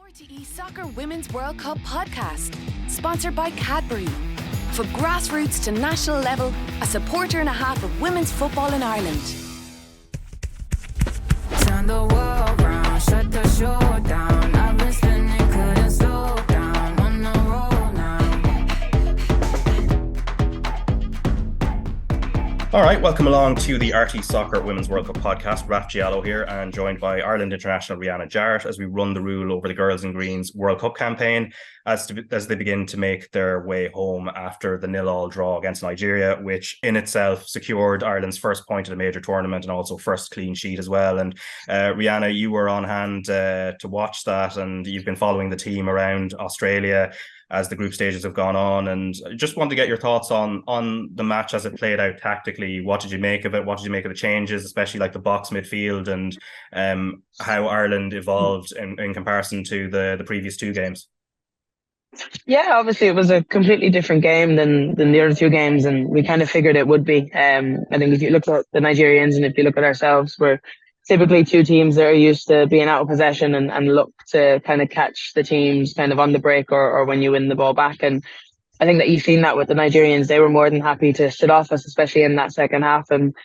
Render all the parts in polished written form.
RTE Soccer Women's World Cup podcast, sponsored by Cadbury. From grassroots to national level, a supporter and a half of women's football in Ireland. Turn the world round, shut the show down. I've been spinning, couldn't slow down. On the road now. All right, welcome along to the RTE Soccer Women's World Cup podcast. Raf Giallo here and joined by Ireland international Rianna Jarrett as we run the rule over the Girls in Green's World Cup campaign as they begin to make their way home after the 0-0 draw against Nigeria, which in itself secured Ireland's first point in a major tournament and also first clean sheet as well. And Rianna, you were on hand to watch that, and you've been following the team around Australia as the group stages have gone on, and just want to get your thoughts on the match as it played out tactically. What did you make of it? What did you make of the changes, especially like the box midfield, and how Ireland evolved in comparison to the previous two games? Yeah, obviously it was a completely different game than the other two games, and we kind of figured it would be. I think if you look at the Nigerians and if you look at ourselves, we're typically two teams that are used to being out of possession and look to kind of catch the teams kind of on the break or when you win the ball back. And I think that you've seen that with the Nigerians. They were more than happy to sit off us, especially in that second half. And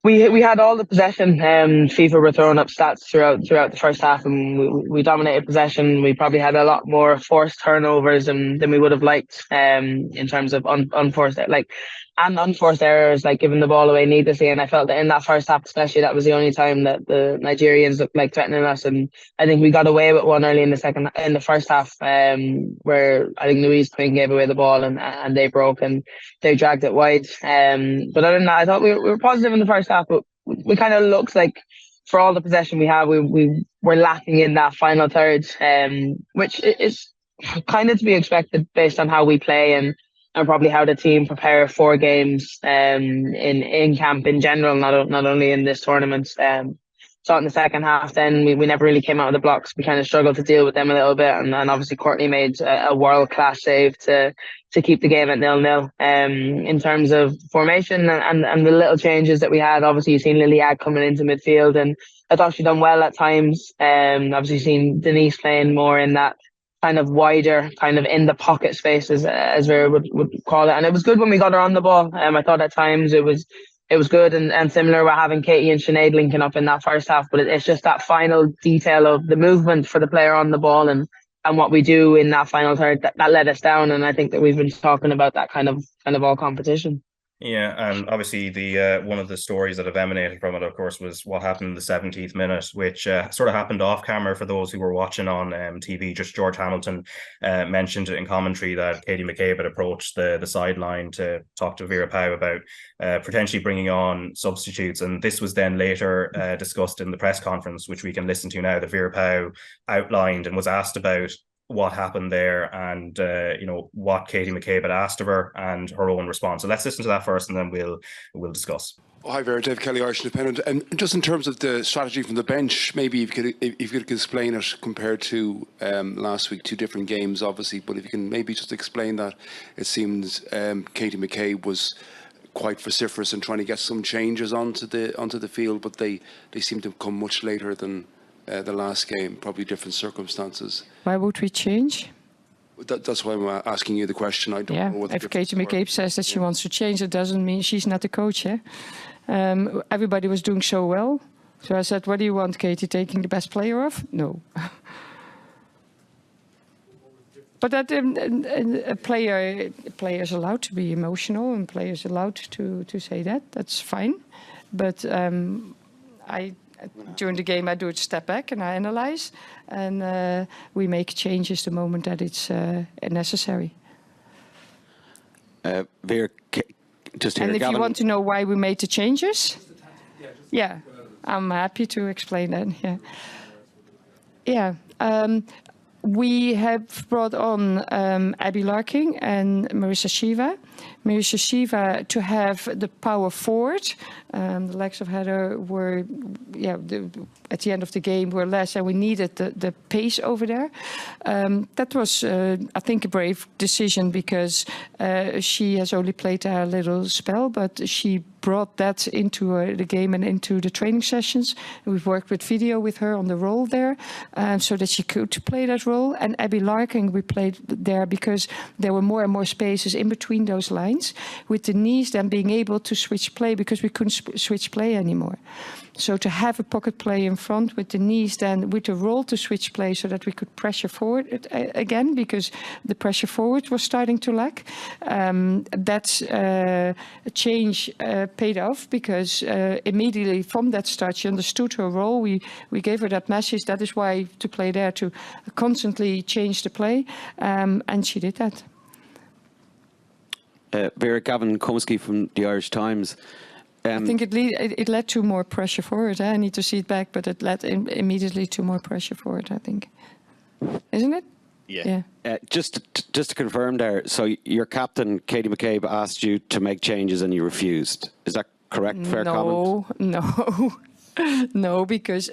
we had all the possession. FIFA were throwing up stats throughout the first half, and we dominated possession. We probably had a lot more forced turnovers than we would have liked. In terms of unforced errors, like giving the ball away needlessly. And I felt that in that first half, especially, that was the only time that the Nigerians looked like threatening us. And I think we got away with one early in the first half, where I think Louise Quinn gave away the ball and they broke and they dragged it wide. But other than that, I thought we were positive in the first half, but we kind of looked like, for all the possession we had, we were lacking in that final third, which is kind of to be expected based on how we play and probably how the team prepare for games in camp in general, not only in this tournament. So in the second half, then we never really came out of the blocks. We kind of struggled to deal with them a little bit, and obviously Courtney made a world class save to keep the game at 0-0. In terms of formation and the little changes that we had, obviously you've seen Liliad coming into midfield, and I thought she done well at times. Obviously seen Denise playing more in that kind of wider, kind of in the pocket spaces, as Vera would call it. And it was good when we got her on the ball. I thought at times it was good and similar with having Katie and Sinead linking up in that first half. But it's just that final detail of the movement for the player on the ball and what we do in that final third that let us down. And I think that we've been talking about that kind of all competition. Yeah, and obviously the one of the stories that have emanated from it, of course, was what happened in the 70th minute, which sort of happened off camera for those who were watching on TV. Just George Hamilton mentioned in commentary that Katie McCabe had approached the sideline to talk to Vera Pauw about potentially bringing on substitutes, and this was then later discussed in the press conference, which we can listen to now, that Vera Pauw outlined and was asked about what happened there and what Katie McCabe had asked of her and her own response. So let's listen to that first and then we'll discuss. Hi Vera, Dave Kelly, Irish Independent. And just in terms of the strategy from the bench, maybe if you could explain it compared to last week, two different games obviously, but if you can maybe just explain that. It seems Katie McCabe was quite vociferous in trying to get some changes onto the field, but they seem to have come much later than the last game, probably different circumstances. Why would we change? That's why I'm asking you the question. I don't know what the if Katie McCabe says that she wants to change, it doesn't mean she's not the coach. Everybody was doing so well. So I said, what do you want, Katie, taking the best player off? No. But that a player is allowed to be emotional and players allowed to say that. That's fine. But during the game, I do a step back and I analyze, and we make changes the moment that it's necessary. Vera, just here. And if you want to know why we made the changes, yeah, I'm happy to explain that. Yeah. We have brought on Abby Larking and Marissa Shiva. Marissa Shiva to have the power forward. The legs of Heather were, at the end of the game were less, and we needed the pace over there. That was, I think, a brave decision because she has only played a little spell, but she brought that into the game and into the training sessions. We've worked with video with her on the role there, so that she could play that role. And Abby Larkin, we played there because there were more and more spaces in between those lines, with Denise then being able to switch play because we couldn't switch play anymore. So to have a pocket play in front with Denise, then with the role to switch play so that we could pressure forward again, because the pressure forward was starting to lack. That change paid off because immediately from that start she understood her role. We gave her that message. That is why to play there, to constantly change the play, and she did that. Vera, Gavin Komsky from the Irish Times. I think it led to more pressure forward. I need to see it back, but it led immediately to more pressure forward, I think. Isn't it? Yeah. Just to confirm there, so your captain, Katie McCabe, asked you to make changes and you refused. Is that correct? Fair comment? No. No, because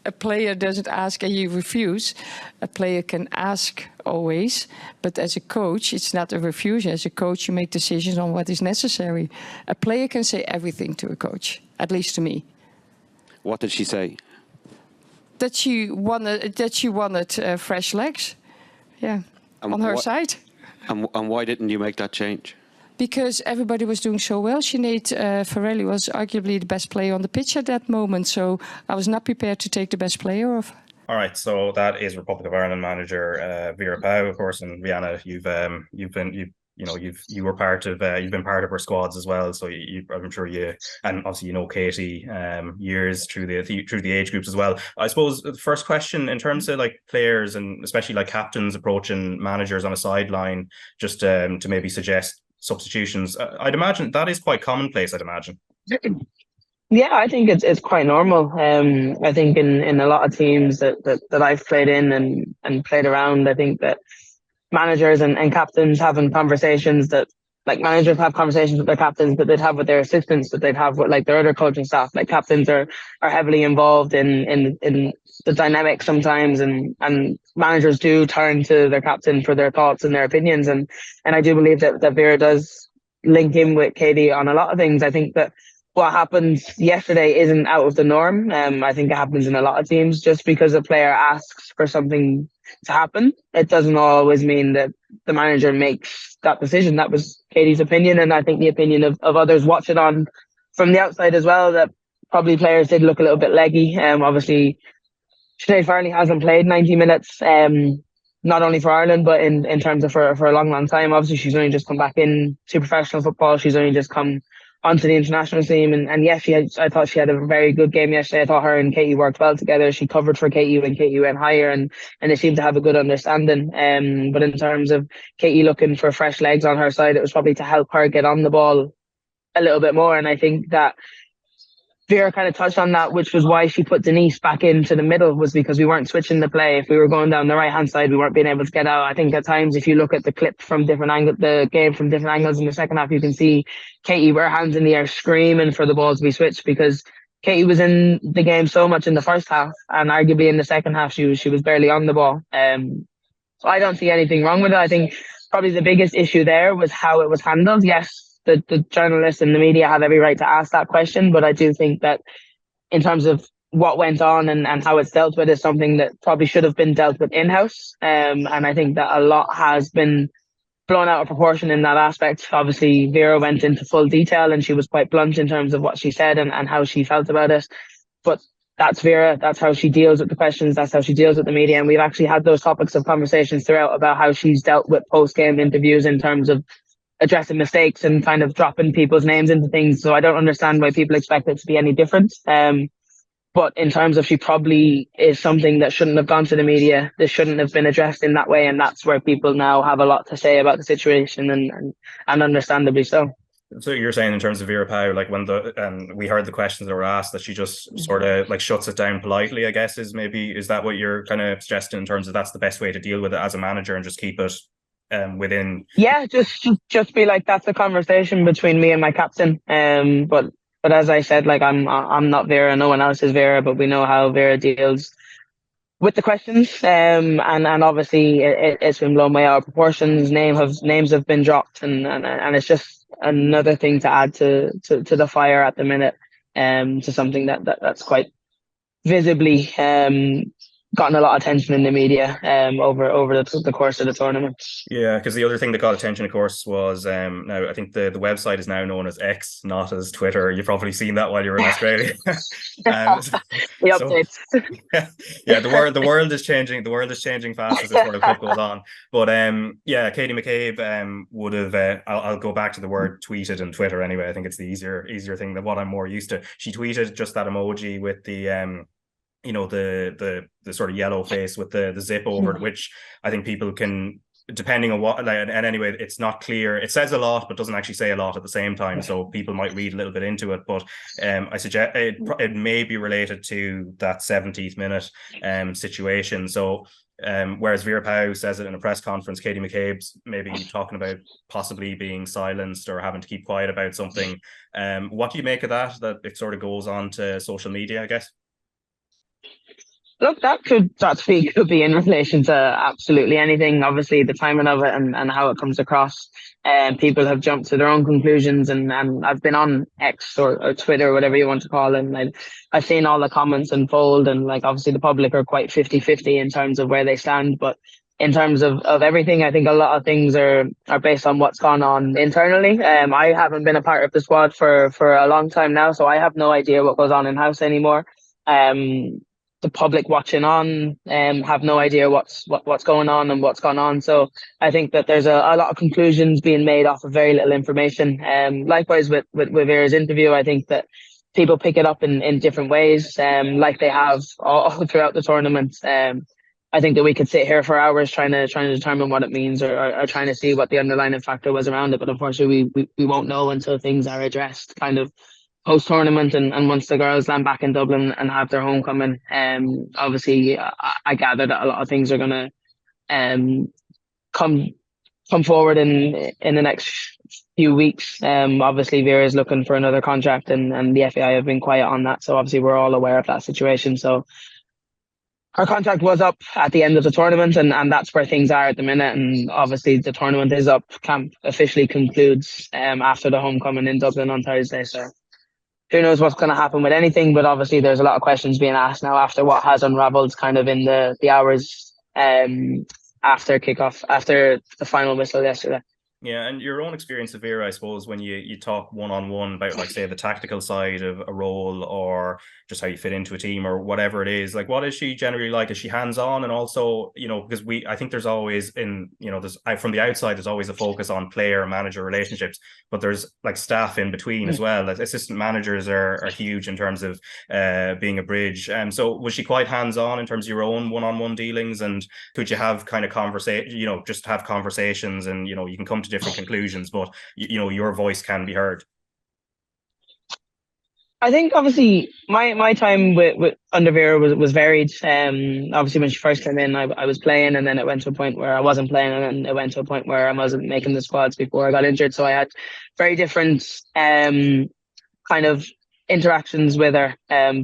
a player doesn't ask and you refuse. A player can ask always, but as a coach, it's not a refusal. As a coach, you make decisions on what is necessary. A player can say everything to a coach, at least to me. What did she say? That she wanted fresh legs, yeah, on her side. And why didn't you make that change? Because everybody was doing so well. Sinead Farrelly was arguably the best player on the pitch at that moment, so I was not prepared to take the best player off. All right, so that is Republic of Ireland manager Vera Pauw, of course, and Rianna, you've been part of her squads as well. So I'm sure and obviously Katie years through the age groups as well. I suppose the first question in terms of like players and especially like captains approaching managers on a sideline, just to maybe suggest substitutions. I'd imagine that is quite commonplace. I'd imagine. Yeah, I think it's quite normal. I think in a lot of teams that I've played in and played around, I think that managers and captains having conversations that, like, managers have conversations with their captains that they'd have with their assistants, that they'd have with like their other coaching staff. Like, captains are heavily involved in the dynamic sometimes, and managers do turn to their captain for their thoughts and their opinions. And I do believe that Vera does link in with Katie on a lot of things. I think that what happened yesterday isn't out of the norm. I think it happens in a lot of teams. Just because a player asks for something to happen, it doesn't always mean that the manager makes that decision. That was Katie's opinion, and I think the opinion of others watch it on from the outside as well, that probably players did look a little bit leggy. Obviously, Sinead Farrelly hasn't played 90 minutes, not only for Ireland, but in terms of for a long time. Obviously, she's only just come back into professional football. She's only just come onto the international team, and yes, I thought she had a very good game yesterday. I thought her and Katie worked well together. She covered for Katie when Katie went higher, and they seemed to have a good understanding. But in terms of Katie looking for fresh legs on her side, it was probably to help her get on the ball a little bit more. And I think that Vera kind of touched on that, which was why she put Denise back into the middle, was because we weren't switching the play. If we were going down the right hand side, we weren't being able to get out. I think at times, if you look at the clip from different angles, the game from different angles in the second half, you can see Katie with her hands in the air screaming for the ball to be switched, because Katie was in the game so much in the first half, and arguably in the second half she was barely on the ball. So I don't see anything wrong with it. I think probably the biggest issue there was how it was handled. Yes, the journalists and the media have every right to ask that question, but I do think that in terms of what went on and how it's dealt with is something that probably should have been dealt with in-house. And I think that a lot has been blown out of proportion in that aspect. Obviously, Vera went into full detail and she was quite blunt in terms of what she said and how she felt about it. But that's Vera. That's how she deals with the questions. That's how she deals with the media. And we've actually had those topics of conversations throughout about how she's dealt with post-game interviews in terms of addressing mistakes and kind of dropping people's names into things. So I don't understand why people expect it to be any different. But in terms of, she probably is something that shouldn't have gone to the media. This shouldn't have been addressed in that way. And that's where people now have a lot to say about the situation, and understandably so. So you're saying in terms of Vera Pauw, like when we heard the questions that were asked, that she just sort of like shuts it down politely, I guess, is that what you're kind of suggesting in terms of that's the best way to deal with it as a manager and just keep it within? Yeah, just be like, that's a conversation between me and my captain. But as I said, like, I'm not Vera, no one else is Vera, but we know how Vera deals with the questions, and obviously it's been blown by out of proportions. Names have been dropped, and it's just another thing to add to the fire at the minute, to something that's quite visibly gotten a lot of attention in the media over the course of the tournament. Yeah, because the other thing that got attention, of course, was now I think the website is now known as X, not as Twitter. You've probably seen that while you were in Australia. The So updates. yeah, the world is changing. The world is changing fast as this World Cup goes on. But yeah, Katie McCabe would have. I'll go back to the word tweeted and Twitter anyway. I think it's the easier thing than what I'm more used to. She tweeted just that emoji with the the sort of yellow face with the zip over it, which I think people can, depending on what, and anyway, it's not clear. It says a lot, but doesn't actually say a lot at the same time. So people might read a little bit into it. But I suggest it may be related to that 70th minute situation. So whereas Vera Pauw says it in a press conference, Katie McCabe's maybe talking about possibly being silenced or having to keep quiet about something. What do you make of that? That it sort of goes on to social media, I guess? Look, that could be in relation to absolutely anything. Obviously, the timing of it and how it comes across. People have jumped to their own conclusions, and I've been on X or Twitter, whatever you want to call it, and I've seen all the comments unfold, and like obviously the public are quite 50-50 in terms of where they stand, but in terms of everything, I think a lot of things are based on what's gone on internally. I haven't been a part of the squad for a long time now, so I have no idea what goes on in house anymore. The public watching on have no idea what's going on and what's gone on. So I think that there's a lot of conclusions being made off of very little information. Likewise with Vera's interview, I think that people pick it up in different ways, like they have all throughout the tournament. I think that we could sit here for hours trying to determine what it means or trying to see what the underlying factor was around it. But unfortunately, we won't know until things are addressed kind of post-tournament and once the girls land back in Dublin and have their homecoming. Obviously, I gather that a lot of things are going to come forward in the next few weeks. Obviously, Vera is looking for another contract and the FAI have been quiet on that. So obviously, we're all aware of that situation. So her contract was up at the end of the tournament, and that's where things are at the minute. And obviously, the tournament is up. Camp officially concludes after the homecoming in Dublin on Thursday. So who knows what's going to happen with anything, but obviously there's a lot of questions being asked now after what has unravelled kind of in the hours after kickoff, after the final whistle yesterday. Yeah, and your own experience of Vera, I suppose, when you talk one-on-one about, like, say, the tactical side of a role or just how you fit into a team or whatever it is, like, what is she generally like? Is she hands-on? And also, because I think there's always from the outside, there's always a focus on player-manager relationships, but there's like staff in between as well. Like, assistant managers are huge in terms of being a bridge. So was she quite hands-on in terms of your own one-on-one dealings? And could you have kind of just have conversations and, you can come to different conclusions, but your voice can be heard? I think obviously my time with under Vera was varied. Obviously when she first came in, I was playing, and then it went to a point where I wasn't playing, and then it went to a point where I wasn't making the squads before I got injured. So I had very different kind of interactions with her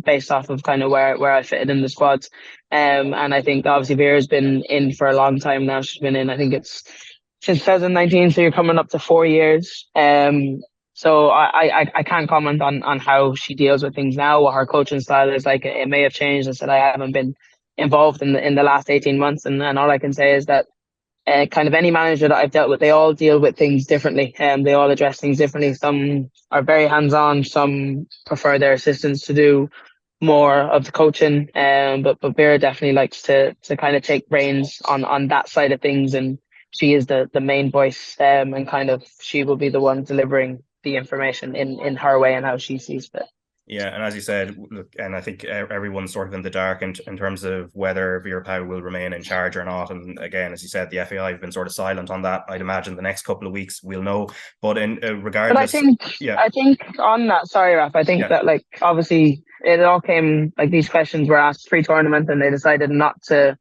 based off of kind of where I fitted in the squads. And I think obviously Vera's been in for a long time now. She's been in, I think it's since 2019, so you're coming up to 4 years. So I can't comment on how she deals with things now, what her coaching style is like. It may have changed. I said I haven't been involved in the last 18 months, and all I can say is that kind of any manager that I've dealt with, they all deal with things differently, and they all address things differently. Some are very hands-on, some prefer their assistants to do more of the coaching, but Vera definitely likes to kind of take reins on that side of things, and she is the main voice, and kind of she will be the one delivering the information in her way and how she sees fit. Yeah, and as you said, look, and I think everyone's sort of in the dark in terms of whether Vera Pauw will remain in charge or not. And again, as you said, the FAI have been sort of silent on that. I'd imagine the next couple of weeks we'll know. But in regardless, but I think on that, sorry, Raf, I think that like obviously it all came, like these questions were asked pre-tournament, and they decided not to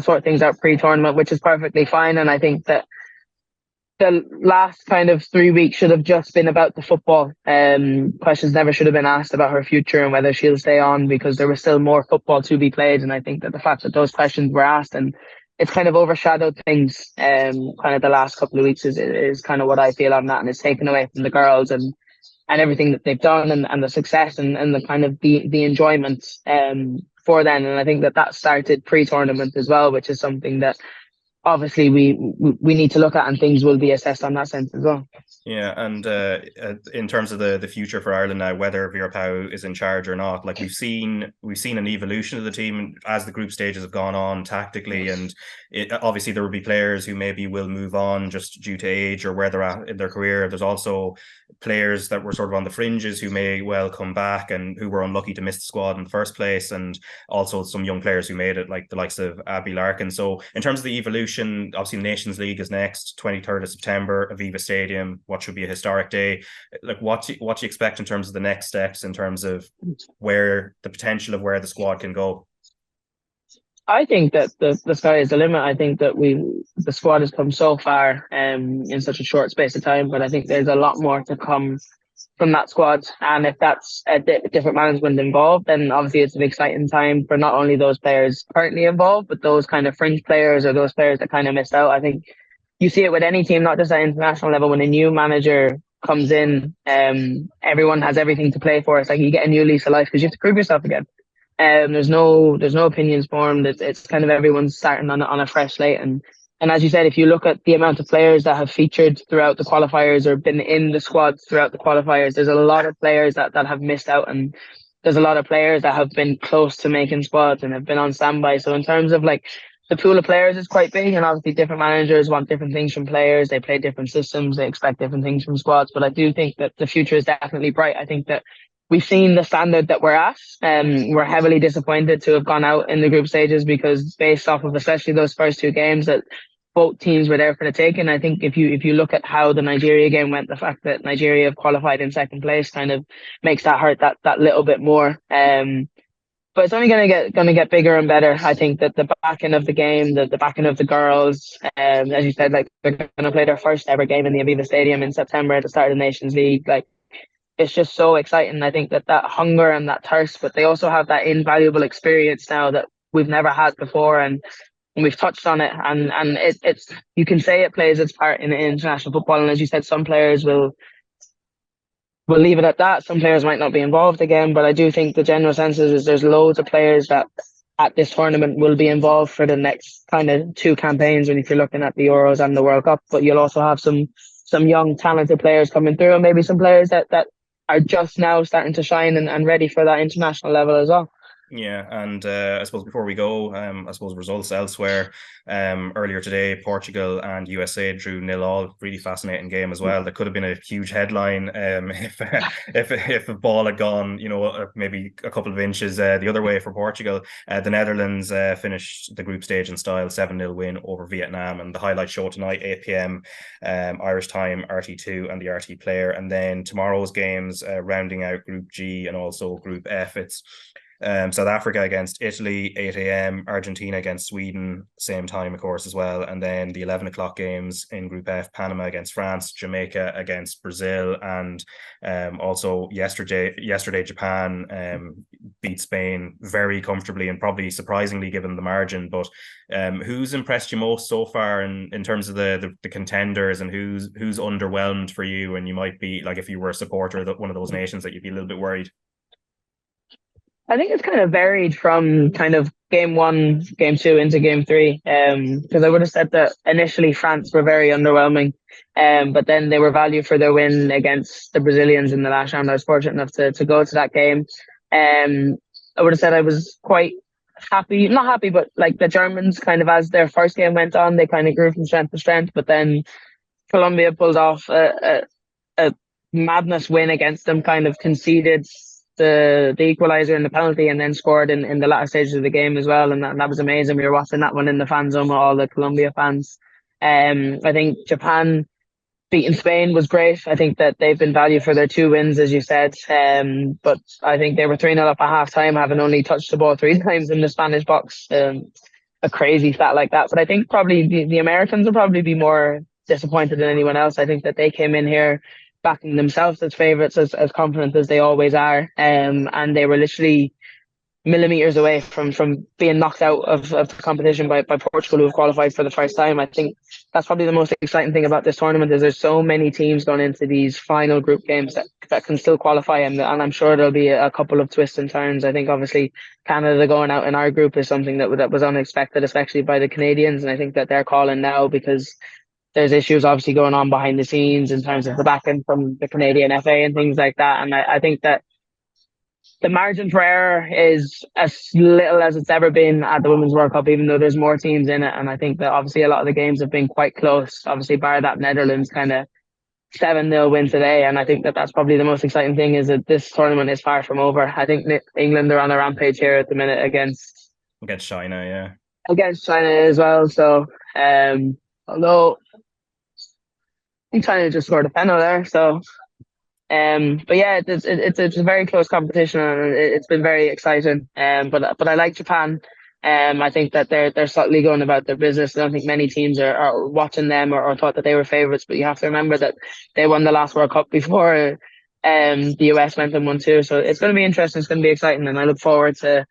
sort things out pre-tournament, which is perfectly fine. And I think that the last kind of 3 weeks should have just been about the football. Questions never should have been asked about her future and whether she'll stay on, because there was still more football to be played. And I think that the fact that those questions were asked and it's kind of overshadowed things, kind of the last couple of weeks is kind of what I feel on that, and it's taken away from the girls and everything that they've done and the success and the kind of the enjoyment for them. And I think that started pre-tournament as well, which is something that obviously we need to look at, and things will be assessed on that sense as well. Yeah, and in terms of the future for Ireland now, whether Vera Pauw is in charge or not, like we've seen an evolution of the team as the group stages have gone on tactically, and obviously there will be players who maybe will move on just due to age or where they're at in their career. There's also players that were sort of on the fringes who may well come back and who were unlucky to miss the squad in the first place, and also some young players who made it, like the likes of Abby Larkin. So in terms of the evolution, obviously the Nations League is next, 23rd of September, Aviva Stadium, what should be a historic day. Like what do you expect in terms of the next steps, in terms of where the potential of where the squad can go? I think that the sky is the limit. I think that the squad has come so far in such a short space of time, but I think there's a lot more to come from that squad. And if that's a different management involved, then obviously it's an exciting time for not only those players currently involved, but those kind of fringe players or those players that kind of missed out. I think you see it with any team, not just at international level. When a new manager comes in, everyone has everything to play for. It's like you get a new lease of life because you have to prove yourself again. There's no opinions formed. It's kind of everyone's starting on a fresh slate. And as you said, if you look at the amount of players that have featured throughout the qualifiers or been in the squads throughout the qualifiers, there's a lot of players that have missed out, and there's a lot of players that have been close to making squads and have been on standby. So in terms of like the pool of players is quite big, and obviously different managers want different things from players. They play different systems. They expect different things from squads. But I do think that the future is definitely bright. I think that we've seen the standard that we're at. We're heavily disappointed to have gone out in the group stages, because based off of especially those first two games, that both teams were there for the taking. I think if you look at how the Nigeria game went, the fact that Nigeria have qualified in second place kind of makes that hurt that little bit more. But it's only going to get bigger and better. I think that the backing of the game, the backing of the girls, as you said, like they're going to play their first ever game in the Aviva Stadium in September at the start of the Nations League. Like, it's just so exciting. I think that hunger and that thirst, but they also have that invaluable experience now that we've never had before, and we've touched on it. And it's you can say it plays its part in international football. And as you said, some players will leave it at that. Some players might not be involved again, but I do think the general sense is there's loads of players that at this tournament will be involved for the next kind of two campaigns, when if you're looking at the Euros and the World Cup. But you'll also have some young talented players coming through, and maybe some players that are just now starting to shine and ready for that international level as well. Yeah, and I suppose before we go, I suppose results elsewhere. Earlier today, Portugal and USA drew 0-0. Really fascinating game as well. That could have been a huge headline if a ball had gone, maybe a couple of inches the other way for Portugal. The Netherlands finished the group stage in style, 7-0 win over Vietnam, and the highlight show tonight, 8 p.m. Irish time, RT2 and the RT player. And then tomorrow's games, rounding out Group G and also Group F. It's South Africa against Italy, 8 a.m. Argentina against Sweden, same time, of course, as well. And then the 11 o'clock games in Group F, Panama against France, Jamaica against Brazil. And also yesterday, Japan beat Spain very comfortably and probably surprisingly given the margin. But who's impressed you most so far in terms of the contenders, and who's underwhelmed for you? And you might be, like, if you were a supporter of one of those nations, that you'd be a little bit worried? I think it's kind of varied from kind of game 1, game 2 into game 3. Because I would have said that initially France were very underwhelming, but then they were valued for their win against the Brazilians in the last round. I was fortunate enough to go to that game. I would have said I was quite happy, not happy, but like the Germans kind of, as their first game went on, they kind of grew from strength to strength. But then Colombia pulled off a madness win against them, kind of conceded the equaliser and the penalty, and then scored in the latter stages of the game as well, and that was amazing. We were watching that one in the fan zone with all the Colombia fans. I think Japan beating Spain was great. I think that they've been valued for their 2 wins, as you said, but I think they were 3-0 up at half time, having only touched the ball 3 times in the Spanish box. A crazy stat like that. But I think probably the Americans will probably be more disappointed in anyone else. I think that they came in here backing themselves as favourites, as confident as they always are, and they were literally millimeters away from being knocked out of the competition by Portugal, who have qualified for the first time. I think that's probably the most exciting thing about this tournament is there's so many teams going into these final group games that can still qualify, and I'm sure there'll be a couple of twists and turns. I think obviously Canada going out in our group is something that was unexpected, especially by the Canadians, and I think that they're calling now because there's issues obviously going on behind the scenes in terms of the backing from the Canadian FA and things like that, and I think that the margin for error is as little as it's ever been at the Women's World Cup, even though there's more teams in it. And I think that obviously a lot of the games have been quite close, obviously bar that Netherlands kind of 7-0 win today. And I think that that's probably the most exciting thing is that this tournament is far from over. I think England are on a rampage here at the minute against China, yeah. Against China as well. So, although I think China just scored a penalty there, so... but yeah, it's a very close competition and it's been very exciting. But I like Japan. I think that they're subtly going about their business. I don't think many teams are watching them or thought that they were favourites. But you have to remember that they won the last World Cup before the US went and won too. So it's going to be interesting. It's going to be exciting, and I look forward to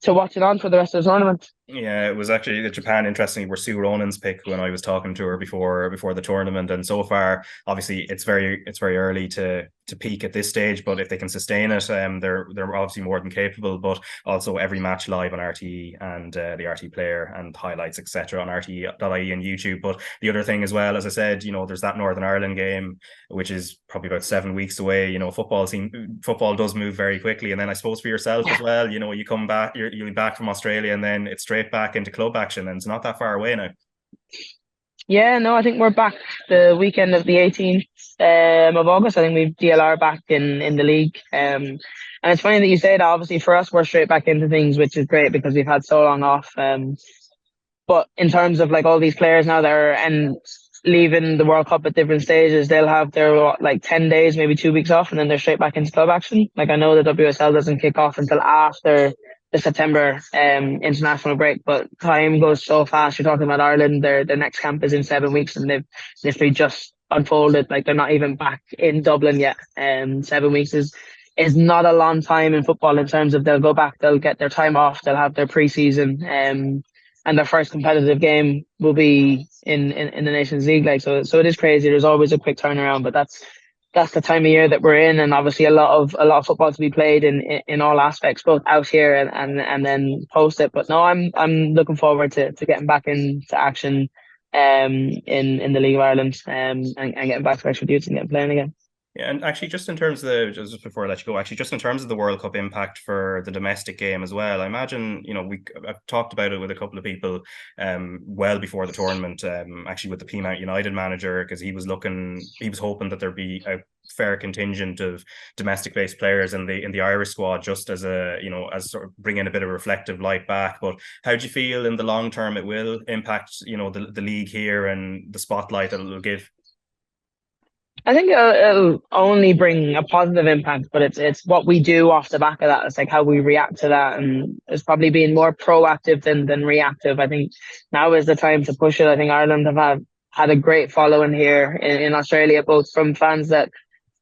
watching on for the rest of the tournament. Yeah, it was actually the Japan, interestingly, were Sue Ronan's pick when I was talking to her before the tournament. And so far, obviously, it's very early to peak at this stage. But if they can sustain it, they're obviously more than capable. But also every match live on RTE and the RTE player and highlights, etc. on RTE.ie and YouTube. But the other thing as well, as I said, there's that Northern Ireland game, which is probably about 7 weeks away. Football does move very quickly. And then I suppose for yourself as well, you come back, you'll be back from Australia, and then it's straight back into club action, and it's not that far away now. Yeah, no, I think we're back the weekend of the 18th of August. I think we've DLR back in the league. And it's funny that you say that. Obviously, for us, we're straight back into things, which is great because we've had so long off. But in terms of like all these players now that are leaving the World Cup at different stages, they'll have their 10 days, maybe 2 weeks off, and then they're straight back into club action. Like I know the WSL doesn't kick off until after the September international break, but time goes so fast. You're talking about Ireland, their next camp is in 7 weeks, and they've literally just unfolded. Like they're not even back in Dublin yet. 7 weeks is not a long time in football in terms of they'll go back, they'll get their time off, they'll have their pre-season, and their first competitive game will be in the Nations League. Like so it is crazy. There's always a quick turnaround, but that's the time of year that we're in, and obviously a lot of football to be played in all aspects, both out here and then post it. But no, I'm looking forward to getting back into action in the League of Ireland and getting back to extra duties and getting playing again. Yeah, and actually, just before I let you go, just in terms of the World Cup impact for the domestic game as well, I imagine, I've talked about it with a couple of people well before the tournament, actually with the Peamount United manager, because he was hoping that there'd be a fair contingent of domestic-based players in the Irish squad, just as as sort of bringing a bit of reflective light back. But how do you feel in the long term it will impact, the league here and the spotlight that it'll give? I think it'll only bring a positive impact, but it's what we do off the back of that. It's like how we react to that, and it's probably being more proactive than reactive. I think now is the time to push it. I think Ireland have had a great following here in Australia, both from fans that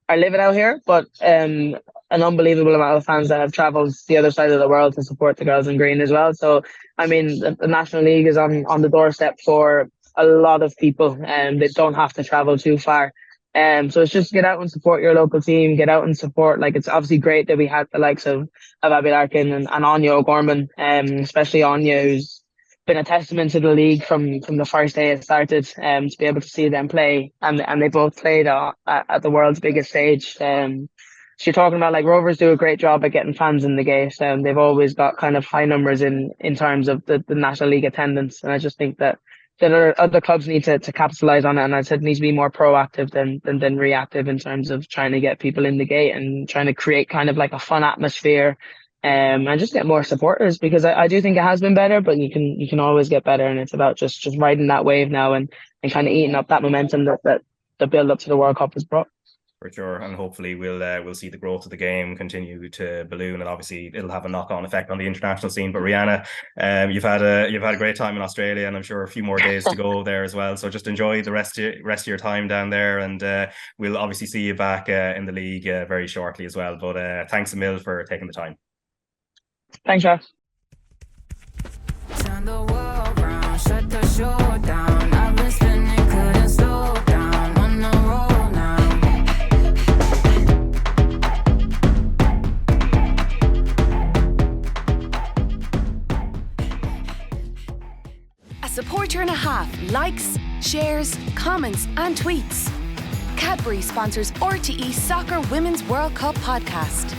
are living out here, but an unbelievable amount of fans that have travelled the other side of the world to support the girls in green as well. So, I mean, the National League is on the doorstep for a lot of people, and they don't have to travel too far. So it's just get out and support your local team, get out and support. Like, it's obviously great that we had the likes of Abby Larkin and Anya O'Gorman, especially Anya, who's been a testament to the league from the first day it started, to be able to see them play, and they both played at the world's biggest stage. So you're talking about, like, Rovers do a great job at getting fans in the gate, and they've always got kind of high numbers in terms of the National League attendance, and I just think that other clubs need to capitalise on it, and I said need to be more proactive than reactive in terms of trying to get people in the gate and trying to create kind of like a fun atmosphere, and just get more supporters, because I do think it has been better, but you can always get better, and it's about just riding that wave now and kind of eating up that momentum that the build up to the World Cup has brought. For sure, and hopefully we'll see the growth of the game continue to balloon, and obviously it'll have a knock-on effect on the international scene. But Rianna, you've had a great time in Australia, and I'm sure a few more days to go there as well. So just enjoy the rest of your time down there, and we'll obviously see you back in the league very shortly as well. But thanks a mil for taking the time. Thanks, Raf. Turn the world round, shut the show down. I've been spinning, couldn't slow down. On the roll now. A supporter and a half likes, shares, comments, and tweets. Cadbury sponsors RTE Soccer Women's World Cup podcast.